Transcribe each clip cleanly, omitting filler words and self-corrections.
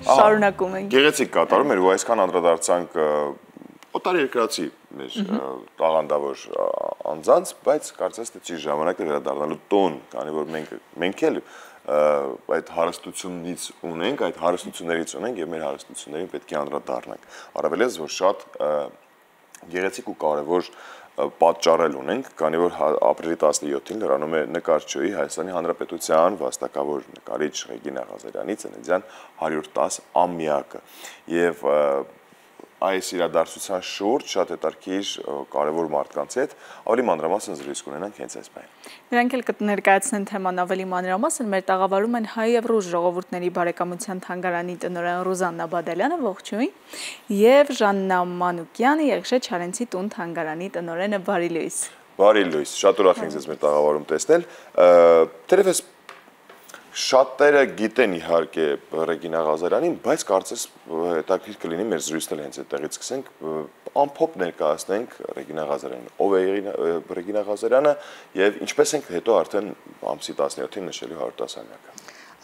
շարունակում ենք։ Գեղեցիկ կատարում էր ու այսքան անդրադարձանք օտարերկրացի մեր տաղանդավոր անձանց, բայց կարծես թե չի ժամանակը վերադառնալու տոն, քանի որ մենք էլ այդ հարստությունից ունենք, այդ հարստություններից ունենք եւ մեր հարստություններին պետք է անդրադառնանք։ Առավելևս որ շատ գեղեցիկ ու կարևոր պատճառել ունենք, քանի որ ապրիլի 17-ին լրանում է նկարչուհի Հայաստանի Հանրապետության վաստակավոր նկարիչ Ռեգինա Ղազարյանի ծննդյան 110 ամյակը եւ այս իրադարձության շուրջ շատ հետաքրքիր կարևոր մարդկանց հետ ավելի մանրամասն զրույց կունենանք հենց այս բանը։ Նրանք էլ կներկայացնեն թեման ավելի մանրամասն, մեր տաղավարում են հայ եւ ռուս ժողովուրդների բարեկամության թանգարանի տնօրեն Ռուզաննա Բադալյանը, ողջույն, եւ Ժաննա Մանուկյանը, Եղիշե Չարենցի տուն թանգարանի տնօրենը, բարի լույս։ Բարի լույս, շատ ուրախ ենք ձեզ մեր տաղավարում տեսնել։ Թերևս շատերը գիտեն իհարկե Ռեգինա Ղազարյանին, բայց կարծես հետաքրքիր կլինի մեր զրույցն հենց այդտեղից սկսենք, ամփոփ ներկայացնենք Ռեգինա Ղազարյանին։ Ով է Ռեգինա Ղազարյանը եւ ինչպես ենք հետո արդեն ամսի 17-ին նշելու 110-ամյակը։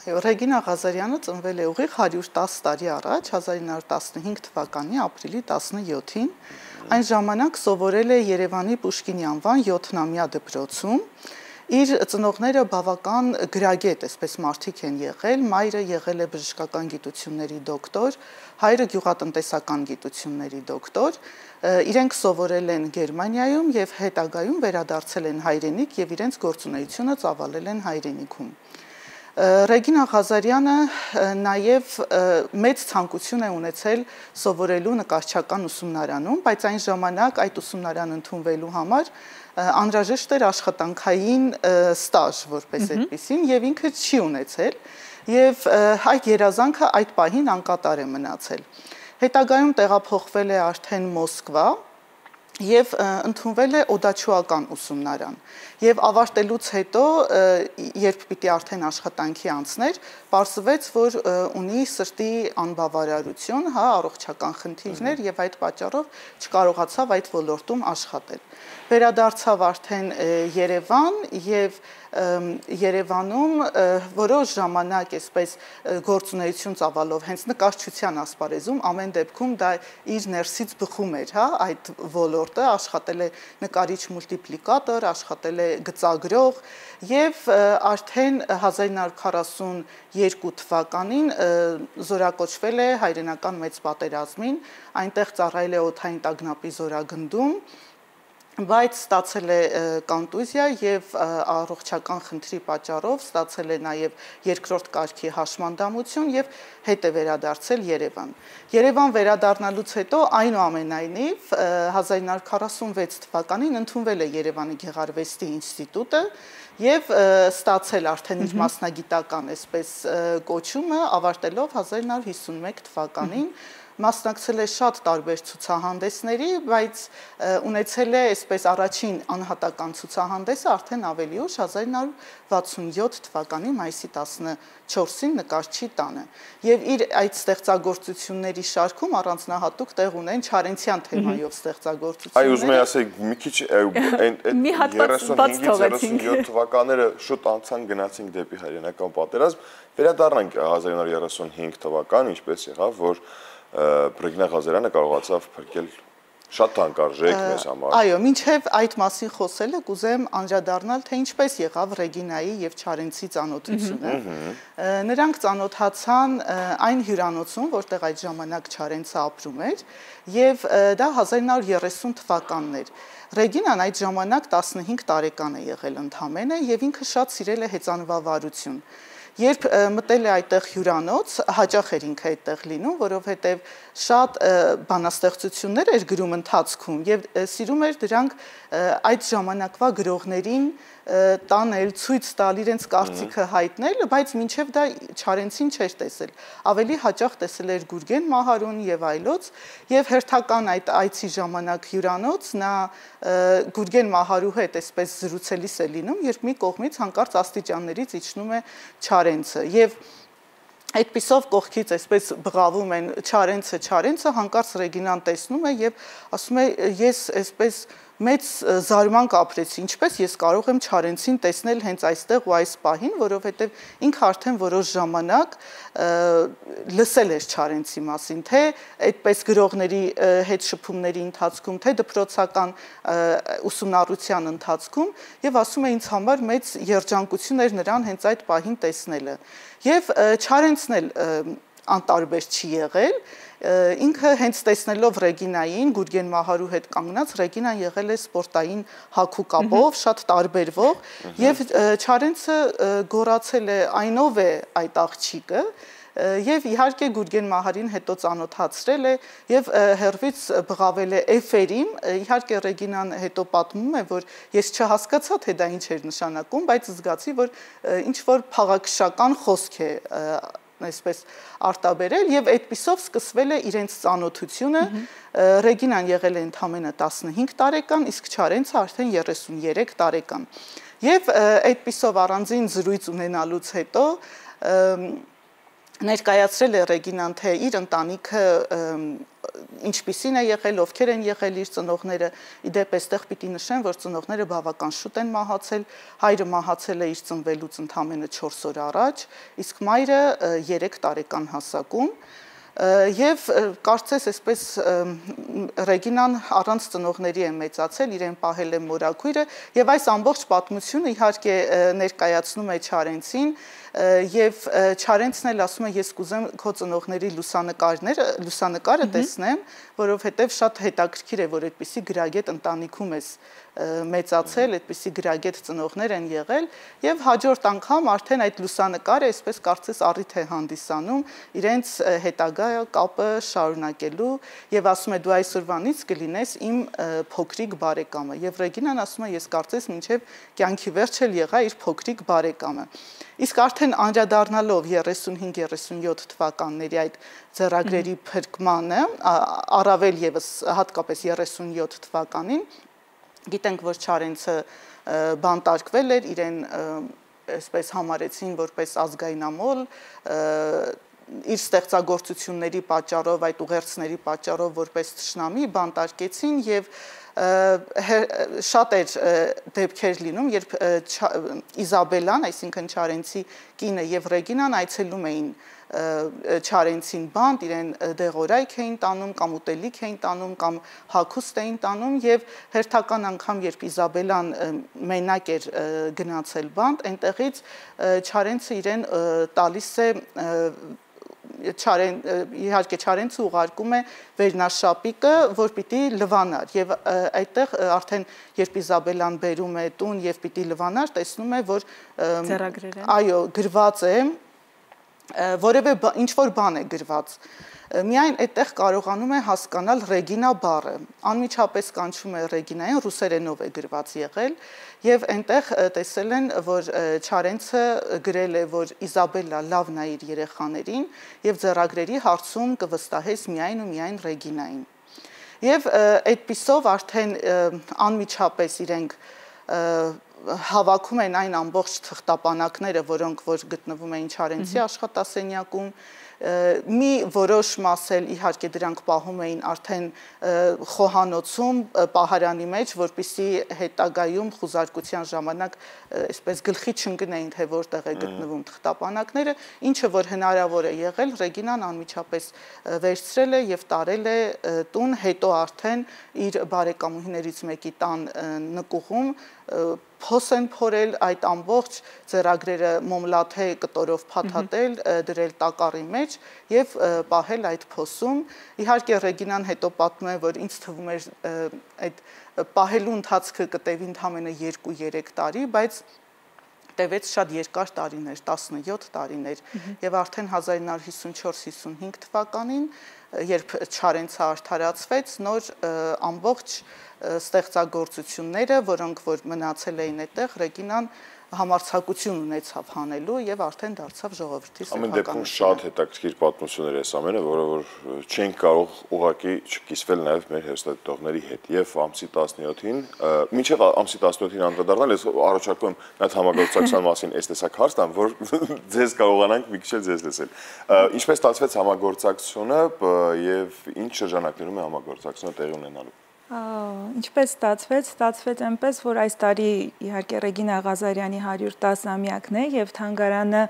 Այո, Ռեգինա Ղազարյանը ծնվել է ուղիղ 110 տարի առաջ, 1915 թվականի ապրիլի 17-ին։ Այն ժամանակ սովորել է Երևանի Պուշկինի անվան 7-ամյա դպրոցում։ Իր ծնողները բավական գրագետ, այսպես մարդիկ են եղել, մայրը եղել է բժշկական գիտությունների դոկտոր, հայրը գյուղատնտեսական գիտությունների դոկտոր, իրենք սովորել են Գերմանիայում եւ հետագայում վերադարձել են հայրենիք եւ իրենց գործունեությունը ծավալել են հայրենիքում։ Ռեգինա Ղազարյանը նաև մեծ ցանկություն է ունեցել սովորելու նկարչական ուսումնարանում, բայց այն ժամանակ այդ ուսումնարան ընդունվելու համար անհրաժեշտ էր աշխատանքային ստաժ որպես այդպիսին եւ ինքը չի ունեցել եւ այդ երազանքը այդ պահին անկատար է մնացել։ Հետագայում տեղափոխվել է արդեն Մոսկվա եւ ընդունվել է օդաչուական ուսումնարան եւ ավարտելուց հետո երբ պիտի արդեն աշխատանքի անցներ, պարզվեց, որ ունի սրտի անբավարարություն, հա, առողջական խնդիրներ եւ այդ պատճառով չկարողացավ այդ ոլորտում աշխատել։ Վերադարձավ արդեն Երևան եւ Երևանում որոշ ժամանակ այսպես գործունեություն ծավալով հենց նկարչության ասպարեզում ամեն դեպքում դա իր ներսից բխում էր, հա, այդ ոլորտը, աշխատել է նկարիչ մուլտիպլիկատոր, աշխատել է գծագրող եւ արդեն 1942 թվականին զորակոչվել է հայրենական մեծ պատերազմին, այնտեղ ծառայել է օդային տագնապի զորագնդում, բայց ստացել է կոնտուզիա եւ առողջական խնդրի պատճառով ստացել է նաեւ երկրորդ կարգի հաշմանդամություն եւ հետ է վերադարձել Երևան։ Երևան վերադառնալուց հետո այնուամենայնիվ 1946 թվականին ընդունվել է Երևանի Գեղարվեստի ինստիտուտը եւ ստացել արդեն իր մասնագիտական այսպես կոչումը ավարտելով 1951 թվականին մասնակցել է շատ տարբեր ցուցահանդեսների, բայց ունեցել է այսպես առաջին անհատական ցուցահանդեսը արդեն ավելի ուշ 1967 թվականի մայիսի 14-ին նկարչի տանը։ Եվ իր այդ ստեղծագործությունների շարքում առանձնահատուկ տեղ ունեն Չարենցյան թեմայով ստեղծագործությունները։ Այ ուզում եմ ասել, մի քիչ մի հատված բաց թողեցինք։ 37 թվականները շուտ անցան գնացինք դեպի հայրենական պատերազմ, վերադառնանք 1935 թվական, ինչպես եղավ, որ Ռեգինա Ղազարյանը կարողացավ փրկել շատ թանկարժեք մեզ համար։ Այո, մինչև այդ մասին խոսելը կուզեմ անդրադառնալ, թե ինչպես եղավ Ռեգինայի եւ Չարենցի ծանոթությունը։ Նրանք ծանոթացան այն հյուրանոցում, որտեղ այդ ժամանակ Չարենցը ապրում էր, եւ դա 1930 թվականն էր։ Ռեգինան այդ ժամանակ 15 տարեկան է եղել ընդամենը եւ ինքը շատ սիրել է հեծանվավարություն։ Երբ մտել է այդտեղ հյուրանոց, հաճախ էր ինքը այդտեղ լինում, որովհետև շատ բանաստեղծություններ էր գրում ընթացքում եւ սիրում էր դրանք այդ ժամանակվա գրողներին տանել, ցույց տալ, իրենց կարծիքը հայտնել, բայց մինչև դա Չարենցին չէր տեսել։ Ավելի հաճախ տեսել էր Գուրգեն Մահարուն եւ այլոց, եւ հերթական այդ այցի ժամանակ հյուրանոց նա Գուրգեն Մահարու հետ այսպես զրուցելիս է լինում, երբ մի կողմից հանկարծ աստիճաններից իջնում է Չարենցը եւ այդպիսով կողքից այսպես բղավում են Չարենցը, հանկարծ Ռեգինան տեսնում է եւ ասում է ես այսպես մեծ զարմանք ապրեցի, ինչպես ես կարող եմ Չարենցին տեսնել հենց այստեղ ու այս պահին, որովհետև ինքը արդեն որոշ ժամանակ լսել էր Չարենցի մասին, թե այդպես գրողների հետ շփումների ընթացքում, թե դպրոցական ուսումնառության ընթացքում, եւ ասում է ինձ համար մեծ երջանկություն էր նրան հենց այդ պահին տեսնելը։ Եվ Չարենցն էլ անտարբեր չի եղել, ինքը հենց տեսնելով Ռեգինային, Գուրգեն Մահարու հետ կանգնած, Ռեգինան եղել է սպորտային հագու կապով, շատ տարբերվող, եւ Չարենցը գոռացել է այնով է այդ աղջիկը, եւ իհարկե Գուրգեն Մահարին հետո ծանոթացրել է եւ հերվից բղավել է էֆերին, իհարկե Ռեգինան հետո պատմում է, որ ես չհասկացա, թե դա ինչ էր նշանակում, բայց զգացի, որ ինչ որ փաղաքշական խոսք է այսպես արտաբերել եւ այդպիսով սկսվել է իրենց ծանոթությունը Ռեգինան եղել է ընդամենը 15 տարեկան, իսկ Չարենցը արդեն 33 տարեկան եւ այդպիսով առանձին զրույց ունենալուց հետո ներկայացրել է Ռեգինան, թե իր ընտանիքը ինչպիսին է եղել, ովքեր են եղել իր ծնողները, իդեպ այստեղ պիտի նշեմ, որ ծնողները բավական շուտ են մահացել, հայրը մահացել է իր ծնվելուց ընդամենը 4 օր առաջ, իսկ մայրը 3 տարեկան հասակում, եւ կարծես այսպես Ռեգինան առանց ծնողների է մեծացել, իրեն պահել է մորաքույրը եւ այս ամբողջ պատմությունը իհարկե ներկայացնում է Չարենցին եւ Չարենցն էլ ասում է ես կուզեմ քո ծնողների լուսանկարը տեսնեմ, որովհետեւ շատ հետաքրքիր է, որ այդպիսի գրագետ ընտանիքում ես մեծացել, այդպիսի գրագետ ծնողներ են եղել եւ հաջորդ անգամ արդեն այդ լուսանկարը այսպես կարծես առիթ է հանդիսանում իրենց հետագա կապը շարունակելու եւ ասում է դու այսօրվանից կլինես իմ փոքրիկ բարեկամը եւ Ռեգինան ասում է ես կարծես մինչեւ կյանքի վերջ էլ եղա իր փոքրիկ բարեկամը իսկ արդեն անդրադառնալով 35-37 թվականների այդ ձեռագրերի փրկմանը առավել եւս հատկապես 37 թվականին գիտենք, որ Չարենցը բանտարկվել էր, իրեն այսպես համարեցին որպես ազգայնամոլ, իր ստեղծագործությունների պատճառով, այդ ուղերձների պատճառով որպես թշնամի բանտարկեցին եւ շատ էր դեպքեր լինում, երբ Իզաբելան, այսինքն Չարենցի կինը եւ Ռեգինան այցելում էին Չարենցին բանտ, իրեն դեղորայք էին տանում, կամ ուտելիք էին տանում, կամ հագուստ էին տանում եւ հերթական անգամ, երբ Իզաբելան մենակ էր գնացել բանտ, այնտեղից Չարենցը իրեն տալիս է իհարկե Չարենցը ուղարկում է վերնաշապիկը, որ պիտի լվանար եւ այդտեղ արդեն երբ Իզաբելան բերում է տուն եւ պիտի լվանար, տեսնում է, որ այո, գրված է որևէ ինչ որ բան է գրված միայն այդտեղ կարողանում է հասկանալ Ռեգինա բառը անմիջապես կանչում է Ռեգինային ռուսերենով է գրված եղել եւ այնտեղ տեսել են որ Չարենցը գրել է որ Իզաբելա լավն է իր երեխաներին եւ ձեռագրերի հարցում կվստահես միայն ու միայն Ռեգինային եւ այդպիսով արդեն անմիջապես իրենք հավաքում են այն ամբողջ թղթապանակները, որոնք որ գտնվում էին Չարենցի աշխատասենյակում, մի որոշ մաս էլ իհարկե դրանք պահում էին արդեն խոհանոցում, պահարանի մեջ, որպեսզի հետագայում խուզարկության ժամանակ այսպես գլխի չընկնեին, թե որտեղ է գտնվում թղթապանակները, ինչը որ հնարավոր է եղել, Ռեգինան անմիջապես վերցրել է եւ տարել է տուն, հետո արդեն իր բարեկամուհիներից մեկի տան նկուղում փոս են փորել այդ ամբողջ ձեռագրերը մոմլաթե կտորով փաթաթել, դրել տակառի մեջ եւ պահել այդ փոսում։ Իհարկե Ռեգինան հետո պատմում է, որ ինձ թվում էր այդ պահելու ընթացքը կտևի ընդամենը 2-3 տարի, բայց տևեց շատ երկար տարիներ, 17 տարիներ եւ արդեն 1954-55 թվականին, երբ Չարենցը արդարացվեց, նոր ամբողջ ստեղծագործությունները, որոնք որ մնացել էին այդտեղ, Ռեգինան համարձակություն ունեցավ հանելու եւ արդեն դարձավ ժողովրդի սեփական։ Ամեն դեպքում շատ հետաքրքիր պատմություններ է ամենը, որը որ չենք կարող ուղղակի չկիսվել նաեւ մեր հերոստատողների հետ եւ ամսի 17-ին, մինչեւ ամսի 17-ին անդրադառնալ, ես առաջարկում եմ այդ համագործակցության մասին այս տեսակ հարց տամ, որ ձեզ կարողանանք մի քիչ ձեզ լսել։ Ինչպես ստացվեց համագործակցությունը եւ ինչ շրջանակներում է համագործակցությունը տեղի ունենալու։ Ինչպես ստացվեց այնպես, որ այս տարի իհարկե Ռեգինա Ղազարյանի 110-ամյակն է եւ թանգարանը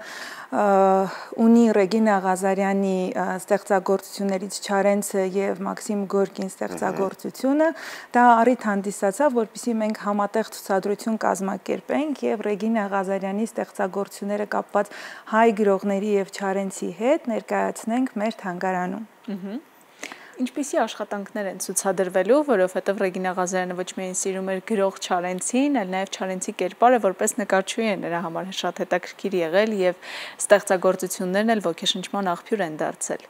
ունի Ռեգինա Ղազարյանի ստեղծագործություններից Չարենցը եւ Մաքսիմ Գորկին ստեղծագործությունը, դա առիթ հանդիսացավ, որպեսզի մենք համատեղ ցուցադրություն կազմակերպենք եւ Ռեգինա Ղազարյանի ստեղծագործությունները կապված հայ գրողների եւ Չարենցի հետ ներկայացնենք մեր թանգարանում։ Ինչպիսի աշխատանքներ են ցուցադրվելու, որովհետև Ռեգինա Ղազարյանը ոչ միայն սիրում էր գրող Չարենցին, այլ նաև Չարենցի կերպարը որպես նկարչուհի է նրա համար շատ հետաքրքիր եղել եւ ստեղծագործություններն էլ ոգեշնչման աղբյուր են դարձել։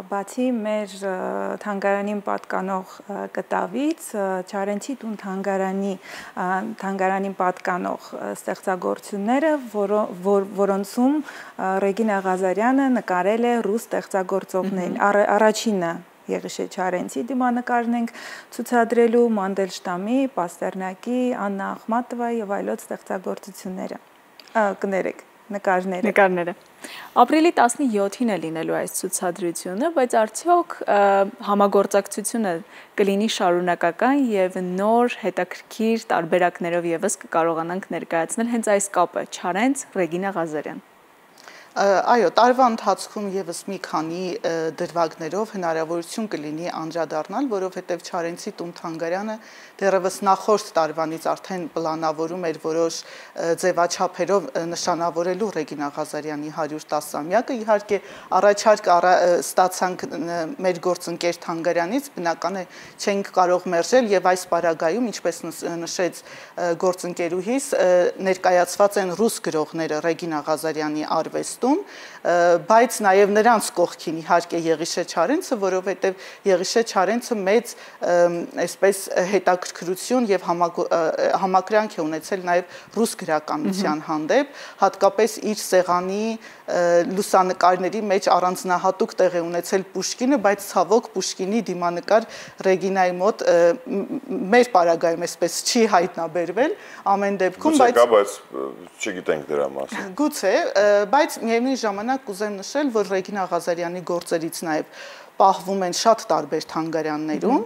Բացի մեր թանգարանին պատկանող կտավից, Չարենցի տուն թանգարանին պատկանող ստեղծագործությունները, որոնցում Ռեգինա Ղազարյանը նկարել է ռուս ստեղծագործողներին, առաջինը Եղիշե Չարենցի դիմանկարն ենք ցուցադրելու, Մանդելշտամի, Պաստերնակի, Աննա Ախմատովայի եւ այլոց ստեղծագործությունները, նկարները։ Ապրիլի 17-ին է լինելու այս ցուցադրությունը, բայց արդյոք համագործակցությունը կլինի շարունակական եւ նոր հետաքրքիր տարբերակներով եւս կկարողանանք ներկայացնել հենց այս կապը Չարենց Ռեգինա Ղազարյան։ Այո, տարվա ընթացքում եւս մի քանի դրվագներով հնարավորություն կլինի անդրադառնալ, որովհետեւ Չարենցի տուն թանգարանը դեռևս նախորդ տարվանից արդեն պլանավորում էր որոշ ձևաչափերով նշանավորելու Ռեգինա Ղազարյանի 110-ամյակը։ Իհարկե, առաջարկ ստացանք մեր գործընկեր թանգարանից, բնական է չենք կարող մերժել եւ այս պարագայում, ինչպես նշեց գործընկերուհիս, ներկայացված են ռուս գրողները Ռեգինա Ղազարյանի արվեստ բայց նաև նրանց կողքին իհարկե Եղիշե Չարենցը, որովհետև Եղիշե Չարենցը մեծ այսպես հետաքրքրություն եւ համակրանք է ունեցել նաև ռուս գրականության հանդեպ, հատկապես իր սեղանի լուսանկարների մեջ առանձնահատուկ տեղ է ունեցել Պուշկինը, բայց ցավոք Պուշկինի դիմանկար Ռեգինայի մոտ մեր պարագայում այսպես չի հայտնաբերվել, ամեն դեպքում, բայց չգիտենք դրա մասին։ Գուցե, բայց միևնույն ժամանակ կուզեմ նշել, որ Ռեգինա Ղազարյանի գործերից նաև պահվում են շատ տարբեր թանգարաններում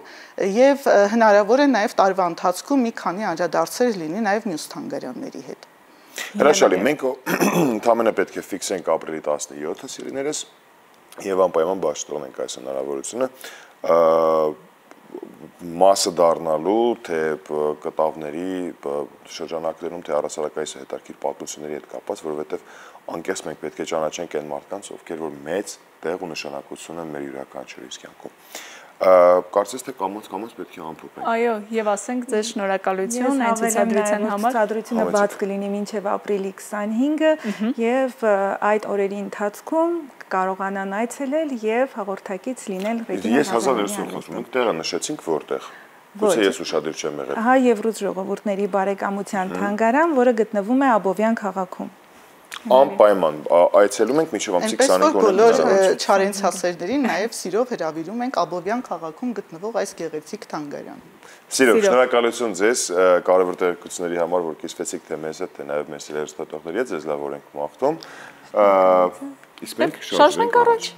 եւ հնարավոր է նաև տարվա ընթացքում մի քանի անդրադարձեր լինի նաև մյուս թանգարանների հետ։ Հրաշալի, մենք ընդհանրապես պետք է ֆիքսենք ապրիլի 17-ը, սիրիներս, եւ անպայման բաց թողնենք այս հնարավորությունը մասը դառնալու թե կտավների շրջանակներում, թե առասարակայից հետաքրքիր պատմությունների հետ կապված, որովհետեւ անկեղծ մենք պետք է ճանաչենք այն մարդկանց, ովքեր որ մեծ տեղ ու նշանակություն են մեր յուրաքանչյուրիս կյանքում։ Կարծես թե կամոց պետք է ամփոփենք։ Այո, եւ ասենք ձեզ շնորհակալություն այն ցուցադրության համար։ Ցուցադրությունը բաց կլինի մինչև ապրիլի 25-ը եւ այդ օրերի ընթացքում կարողանան այցելել եւ հաղորդակից լինել Ռեգինա Ղազարյանի։ Ես 1900 խոսում ենք, տեղը նշեցինք որտեղ։ Գուցե ես ուշադիր չեմ եղել։ Հայ եւ ռուս ժողովուրդների բարեկամության թանգարան, որը գտնվում է Աբովյան քաղաքում։ Անպայման այցելում ենք մինչև ամսի 25-ը։ Բոլոր Չարենց հասերներին նաև սիրով հրավիրում ենք Աբովյան քաղաքում գտնվող այս գեղեցիկ թանգարան։ Սիրով, շնորհակալություն ձեզ կարևոր տեղեկությունների համար, որ կիսվեցիք թե մեզ հետ, թե նաև մեր հեռուստատողների հետ, ձեզ լավ օրենք մաղթում։ Իսկ մենք շարժվենք առաջ։